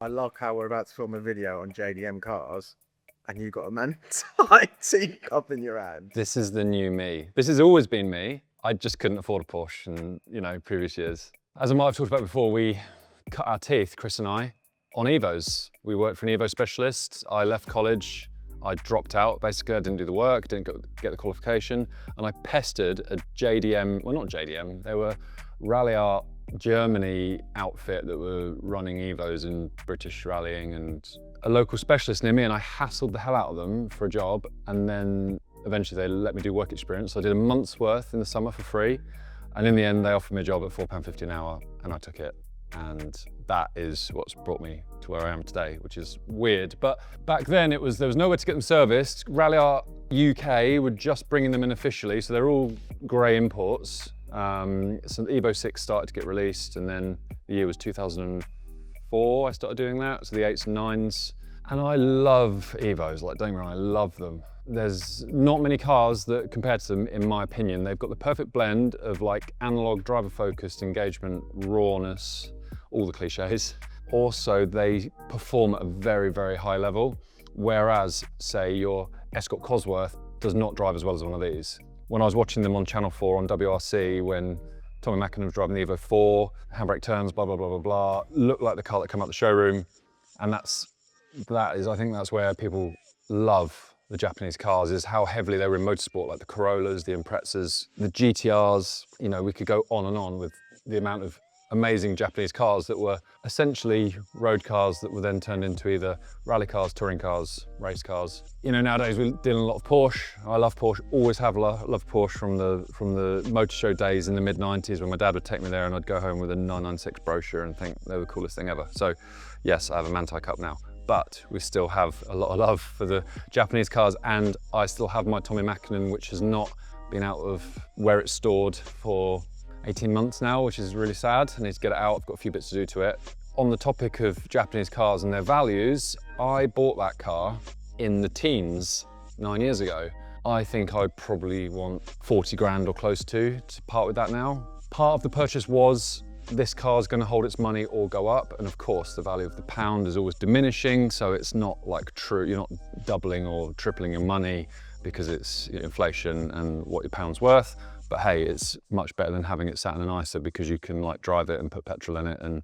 love how we're about to film a video on JDM cars and you got a Manti teacup in your hand. This is the new me. This has always been me. I just couldn't afford a Porsche in, previous years. As I might have talked about before, we cut our teeth, Chris and I, on Evos. We worked for an Evo specialist. I left college. I dropped out, basically. I didn't do the work, didn't get the qualification, and I pestered a JDM, well, not JDM, they were Rally Art Germany outfit that were running Evos in British rallying, and a local specialist near me, and I hassled the hell out of them for a job, and then eventually they let me do work experience. I did a month's worth in the summer for free, and in the end they offered me a job at £4.50 an hour, and I took it. And that is what's brought me to where I am today, which is weird. But back then there was nowhere to get them serviced. Rally Art UK were just bringing them in officially, so they're all grey imports. So the Evo 6 started to get released, and then the year was 2004 I started doing that, so the 8s and 9s. And I love Evos, like, don't get me wrong, I love them. There's not many cars that, compared to them, in my opinion, they've got the perfect blend of like analog, driver-focused engagement, rawness, all the cliches. Also, they perform at a very, very high level, whereas, say, your Escort Cosworth does not drive as well as one of these. When I was watching them on Channel 4 on WRC, when Tommy Mackinnon was driving the Evo 4, handbrake turns, blah, blah, blah, blah, blah, looked like the car that came out the showroom. And I think that's where people love the Japanese cars, is how heavily they were in motorsport, like the Corollas, the Imprezas, the GTRs. We could go on and on with the amount of amazing Japanese cars that were essentially road cars that were then turned into either rally cars, touring cars, race cars. Nowadays we're dealing a lot of Porsche. I love Porsche, always have loved Porsche from the motor show days in the mid-90s, when my dad would take me there and I'd go home with a 996 brochure and think they were the coolest thing ever. So yes, I have a Manti Cup now. But we still have a lot of love for the Japanese cars, and I still have my Tommy Mackinnon, which has not been out of where it's stored for 18 months now, which is really sad. I need to get it out. I've got a few bits to do to it. On the topic of Japanese cars and their values, I bought that car in the teens 9 years ago. I think I probably want 40 grand or close to part with that now. Part of the purchase was this car is going to hold its money or go up, and of course the value of the pound is always diminishing, so it's not like true, you're not doubling or tripling your money because it's inflation and what your pound's worth. But hey, it's much better than having it sat in an ISA, because you can like drive it and put petrol in it and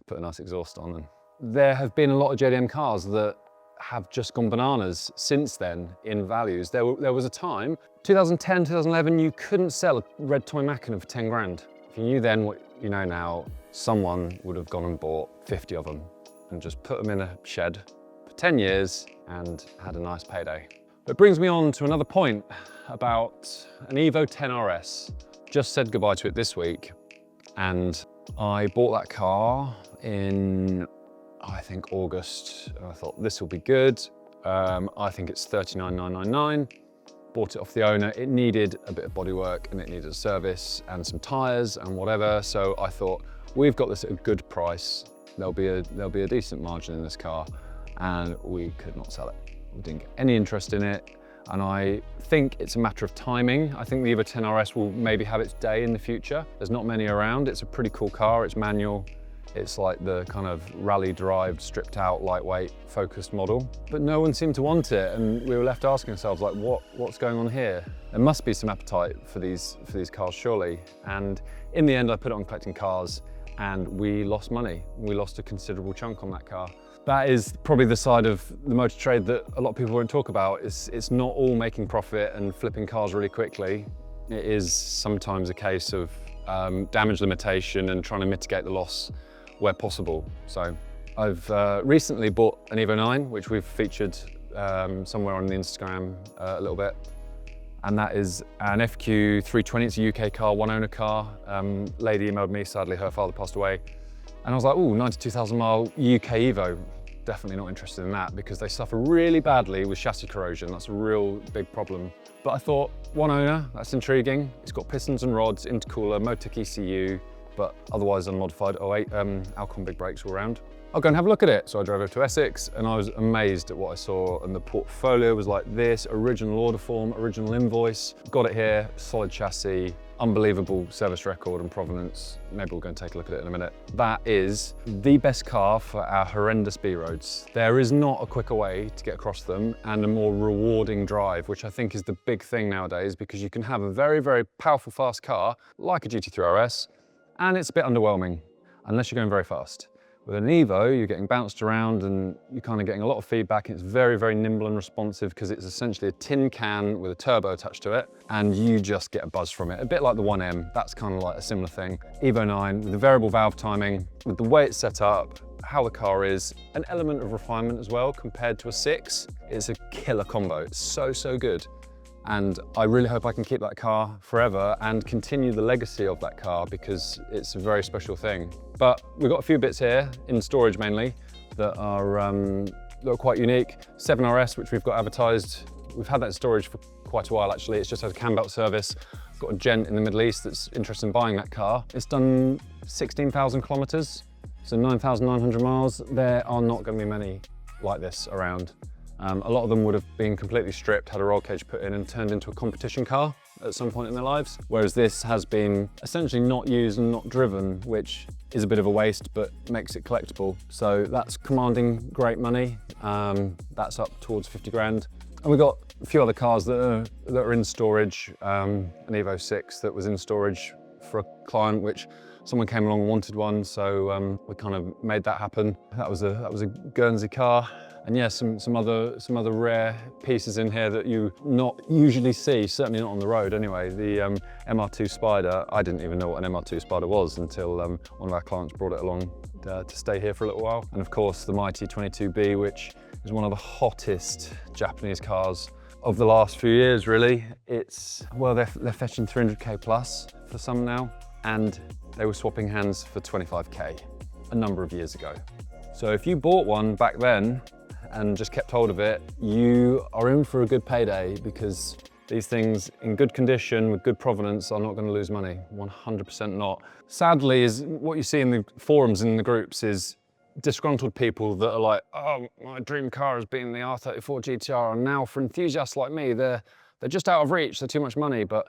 put a nice exhaust on. And there have been a lot of JDM cars that have just gone bananas since then in values. There was a time, 2010, 2011, you couldn't sell a red Tommy Mackinnon for 10 grand. If you knew then what you know now, someone would have gone and bought 50 of them and just put them in a shed for 10 years and had a nice payday. It brings me on to another point about an Evo 10 RS. Just said goodbye to it this week, and I bought that car in, I think, August. I thought this will be good. I think it's 39,999. Bought it off the owner. It needed a bit of bodywork and it needed a service and some tyres and whatever. So I thought, we've got this at a good price. There'll be a decent margin in this car, and we could not sell it. We didn't get any interest in it, and I think it's a matter of timing. I think the Evo 10 RS will maybe have its day in the future. There's not many around. It's a pretty cool car. It's manual. It's like the kind of rally-derived, stripped-out, lightweight, focused model. But no one seemed to want it, and we were left asking ourselves, like, what's going on here? There must be some appetite for these cars, surely. And in the end, I put it on collecting cars, and we lost money. We lost a considerable chunk on that car. That is probably the side of the motor trade that a lot of people won't talk about. It's not all making profit and flipping cars really quickly. It is sometimes a case of damage limitation and trying to mitigate the loss where possible. So I've recently bought an Evo 9, which we've featured somewhere on the Instagram a little bit. And that is an FQ 320, it's a UK car, one owner car. Lady emailed me, sadly her father passed away. And I was like, ooh, 92,000 mile UK Evo. Definitely not interested in that, because they suffer really badly with chassis corrosion. That's a real big problem. But I thought, one owner, that's intriguing. It's got pistons and rods, intercooler, Motek ECU, but otherwise unmodified 08 Alcon big brakes all around. I'll go and have a look at it. So I drove over to Essex and I was amazed at what I saw. And the portfolio was like this, original order form, original invoice. Got it here, solid chassis, unbelievable service record and provenance. Maybe we'll go and take a look at it in a minute. That is the best car for our horrendous B roads. There is not a quicker way to get across them and a more rewarding drive, which I think is the big thing nowadays, because you can have a very, very powerful, fast car like a GT3 RS, and it's a bit underwhelming unless you're going very fast. With an Evo, you're getting bounced around and you're kind of getting a lot of feedback. It's very, very nimble and responsive because it's essentially a tin can with a turbo attached to it, and you just get a buzz from it. A bit like the 1M, that's kind of like a similar thing. Evo 9 with the variable valve timing, with the way it's set up, how the car is, an element of refinement as well compared to a 6. It's a killer combo. It's so, so good. And I really hope I can keep that car forever and continue the legacy of that car, because it's a very special thing. But we've got a few bits here, in storage mainly, that are quite unique. 7RS, which we've got advertised. We've had that in storage for quite a while actually. It's just had a cam belt service. Got a gent in the Middle East that's interested in buying that car. It's done 16,000 kilometers, so 9,900 miles. There are not going to be many like this around. A lot of them would have been completely stripped, had a roll cage put in and turned into a competition car at some point in their lives. Whereas this has been essentially not used and not driven, which is a bit of a waste, but makes it collectible. So that's commanding great money. That's up towards 50 grand. And we've got a few other cars that are in storage. An Evo 6 that was in storage for a client, which someone came along and wanted one. So we kind of made that happen. That was a Guernsey car. And yeah, some other rare pieces in here that you not usually see, certainly not on the road anyway. The MR2 Spider, I didn't even know what an MR2 Spider was until one of our clients brought it along to stay here for a little while. And of course the mighty 22B, which is one of the hottest Japanese cars of the last few years really. It's, well, they're fetching 300k plus for some now, and they were swapping hands for 25k a number of years ago. So if you bought one back then and just kept hold of it, you are in for a good payday, because these things in good condition with good provenance are not going to lose money, 100% not. Sadly, is what you see in the forums and in the groups is disgruntled people that are like, oh, my dream car has been the R34 GTR, and now for enthusiasts like me, they're just out of reach, they're too much money. But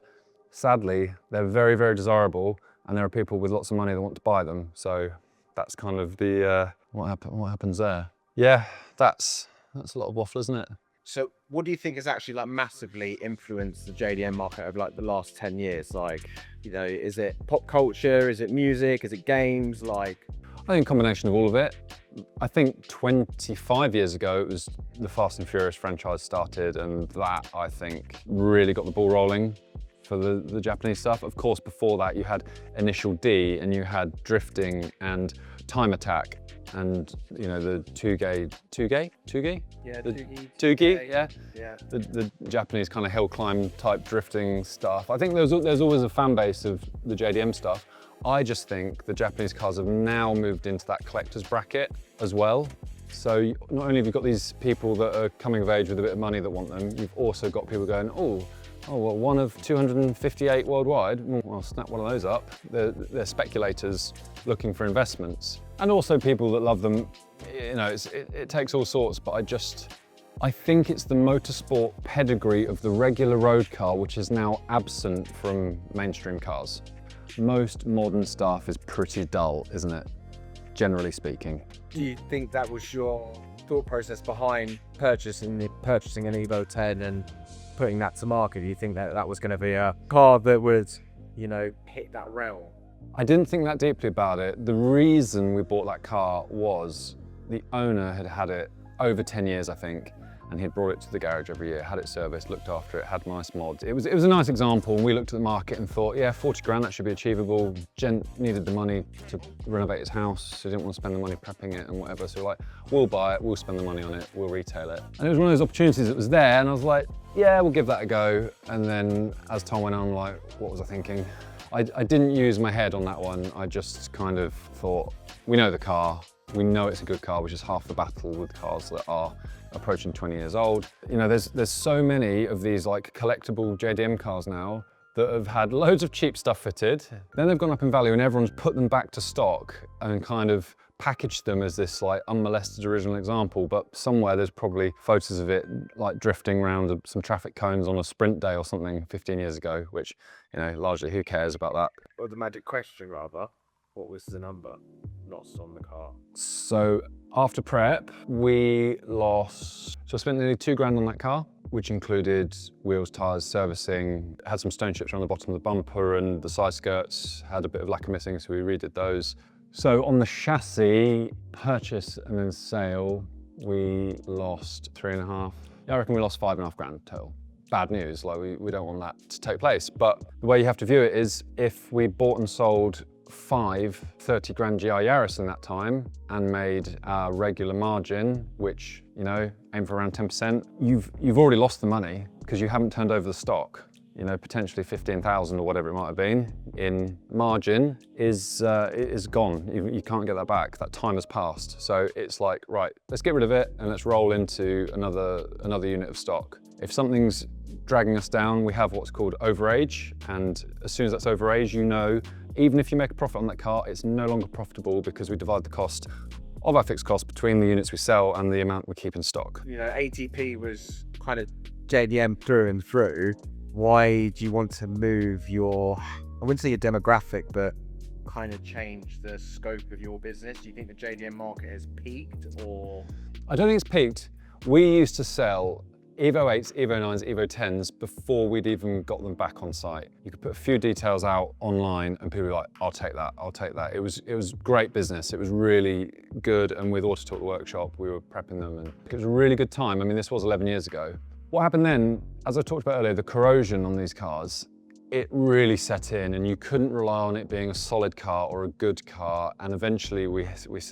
sadly, they're very, very desirable, and there are people with lots of money that want to buy them. So that's kind of the what happens there. Yeah, that's a lot of waffle, isn't it? So what do you think has actually like massively influenced the JDM market over like the last 10 years? Like, you know, is it pop culture? Is it music? Is it games? Like, I think a combination of all of it. I think 25 years ago, it was the Fast and Furious franchise started, and that, I think, really got the ball rolling for the Japanese stuff. Of course, before that, you had Initial D, and you had drifting and Time Attack, and you know the Tugi? yeah, Tugi, yeah. The Japanese kind of hill climb type drifting stuff. I think there's always a fan base of the JDM stuff. I just think the Japanese cars have now moved into that collector's bracket as well. So not only have you got these people that are coming of age with a bit of money that want them, you've also got people going, oh well, one of 258 worldwide, well, I'll snap one of those up. They're speculators looking for investments. And also people that love them, you know, it takes all sorts, but I think it's the motorsport pedigree of the regular road car which is now absent from mainstream cars. Most modern stuff is pretty dull, isn't it? Generally speaking. Do you think that was your thought process behind purchasing an Evo 10 and putting that to market? Do you think that was going to be a car that would, you know, hit that realm? I didn't think that deeply about it. The reason we bought that car was the owner had had it over 10 years, I think, and he'd brought it to the garage every year, had it serviced, looked after it, had nice mods. It was a nice example, and we looked at the market and thought, yeah, 40 grand, that should be achievable. Gent needed the money to renovate his house, so he didn't want to spend the money prepping it and whatever, so we're like, we'll buy it, we'll spend the money on it, we'll retail it. And it was one of those opportunities that was there, and I was like, yeah, we'll give that a go. And then as time went on, I'm like, what was I thinking? I didn't use my head on that one. I just kind of thought, we know the car, we know it's a good car, which is half the battle with cars that are approaching 20 years old. You know, there's so many of these like collectible JDM cars now that have had loads of cheap stuff fitted. Then they've gone up in value and everyone's put them back to stock and kind of packaged them as this like unmolested original example, but somewhere there's probably photos of it like drifting around some traffic cones on a sprint day or something 15 years ago, which, you know, largely who cares about that? Or the magic question rather, what was the number lost on the car? So after prep, we lost, so I spent nearly £2,000 on that car, which included wheels, tyres, servicing, had some stone chips around the bottom of the bumper and the side skirts, had a bit of lacquer missing, so we redid those. So on the chassis, purchase and then sale, we lost 3.5. Yeah, I reckon we lost £5.5 total. Bad news, like we don't want that to take place. But the way you have to view it is if we bought and sold 5 30 grand GR Yaris in that time and made our regular margin, which, you know, aim for around 10%, you've already lost the money because you haven't turned over the stock. You know, potentially 15,000 or whatever it might have been in margin is gone. You can't get that back. That time has passed. So it's like, right, let's get rid of it and let's roll into another unit of stock. If something's dragging us down, we have what's called overage, and as soon as that's overage, you know, even if you make a profit on that car, it's no longer profitable because we divide the cost of our fixed cost between the units we sell and the amount we keep in stock. You know, ATP was kind of JDM through and through. Why do you want to move your, I wouldn't say your demographic, but kind of change the scope of your business? Do you think the JDM market has peaked, or? I don't think it's peaked. We used to sell Evo 8s, Evo 9s, Evo 10s before we'd even got them back on site. You could put a few details out online and people were like, I'll take that, I'll take that. It was great business. It was really good. And with Autotalk the workshop, we were prepping them and it was a really good time. I mean, this was 11 years ago. What happened then, as I talked about earlier, the corrosion on these cars, it really set in and you couldn't rely on it being a solid car or a good car. And eventually we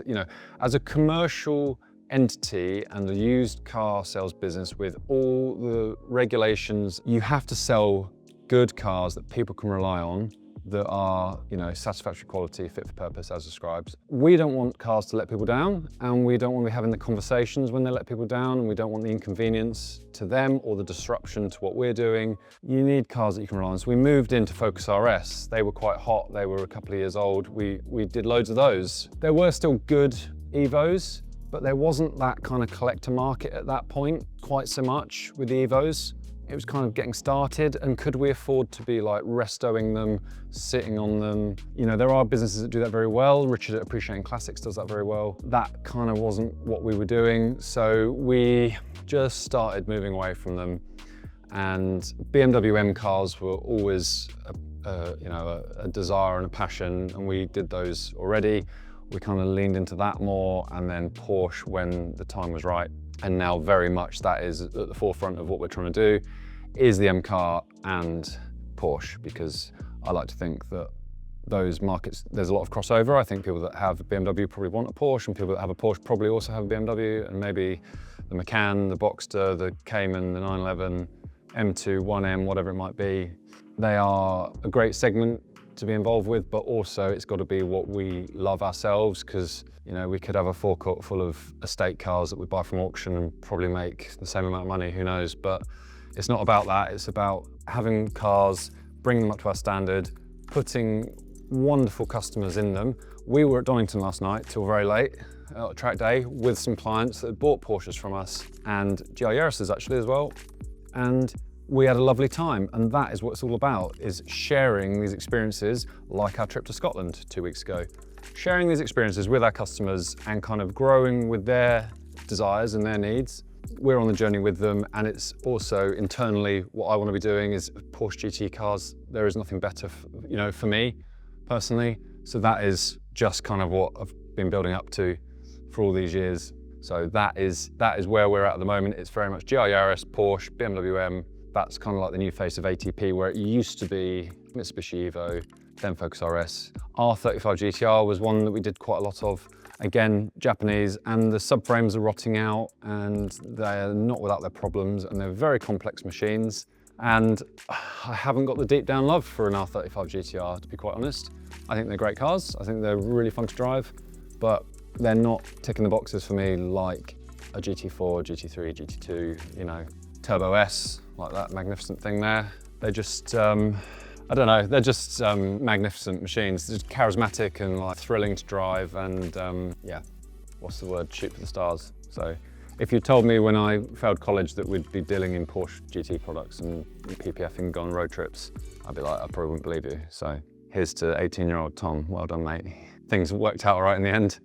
you know, as a commercial entity and the used car sales business with all the regulations, you have to sell good cars that people can rely on, that are, you know, satisfactory quality, fit for purpose as described. We don't want cars to let people down, and we don't want to be having the conversations when they let people down, and we don't want the inconvenience to them or the disruption to what we're doing. You need cars that you can rely on. So we moved into Focus RS. They were quite hot. They were a couple of years old. We did loads of those. There were still good Evos, but there wasn't that kind of collector market at that point quite so much with the Evos. It was kind of getting started, and could we afford to be like restoing them, sitting on them? You know, there are businesses that do that very well. Richard at Appreciating Classics does that very well. That kind of wasn't what we were doing, so we just started moving away from them. And BMW M cars were always a desire and a passion, and we did those already. We kind of leaned into that more, and then Porsche when the time was right. And now very much that is at the forefront of what we're trying to do, is the M car and Porsche, because I like to think that those markets, there's a lot of crossover. I think people that have a BMW probably want a Porsche, and people that have a Porsche probably also have a BMW, and maybe the Macan, the Boxster, the Cayman, the 911, M2, 1M, whatever it might be. They are a great segment to be involved with, but also it's got to be what we love ourselves, because, you know, we could have a forecourt full of estate cars that we buy from auction and probably make the same amount of money, who knows. But it's not about that. It's about having cars, bringing them up to our standard, putting wonderful customers in them. We were at Donington last night till very late, track day, with some clients that had bought Porsches from us, and GR Yaris's actually as well. And we had a lovely time, and that is what it's all about, is sharing these experiences, like our trip to Scotland 2 weeks ago. Sharing these experiences with our customers and kind of growing with their desires and their needs. We're on the journey with them, and it's also internally what I want to be doing is Porsche GT cars. There is nothing better, for me personally. So that is just kind of what I've been building up to for all these years. So that is where we're at the moment. It's very much GR Yaris, Porsche, BMW M. That's kind of like the new face of ATP, where it used to be Mitsubishi Evo, then Focus RS. R35 GTR was one that we did quite a lot of. Again, Japanese, and the subframes are rotting out, and they're not without their problems, and they're very complex machines. And I haven't got the deep down love for an R35 GTR, to be quite honest. I think they're great cars. I think they're really fun to drive, but they're not ticking the boxes for me like a GT4, GT3, GT2, Turbo S, like that magnificent thing there. They just, I don't know, they're just magnificent machines. They're just charismatic and like thrilling to drive and yeah, what's the word, shoot for the stars. So if you told me when I failed college that we'd be dealing in Porsche GT products and PPFing on road trips, I'd be like, I probably wouldn't believe you. So here's to 18-year-old Tom, well done mate. Things worked out all right in the end.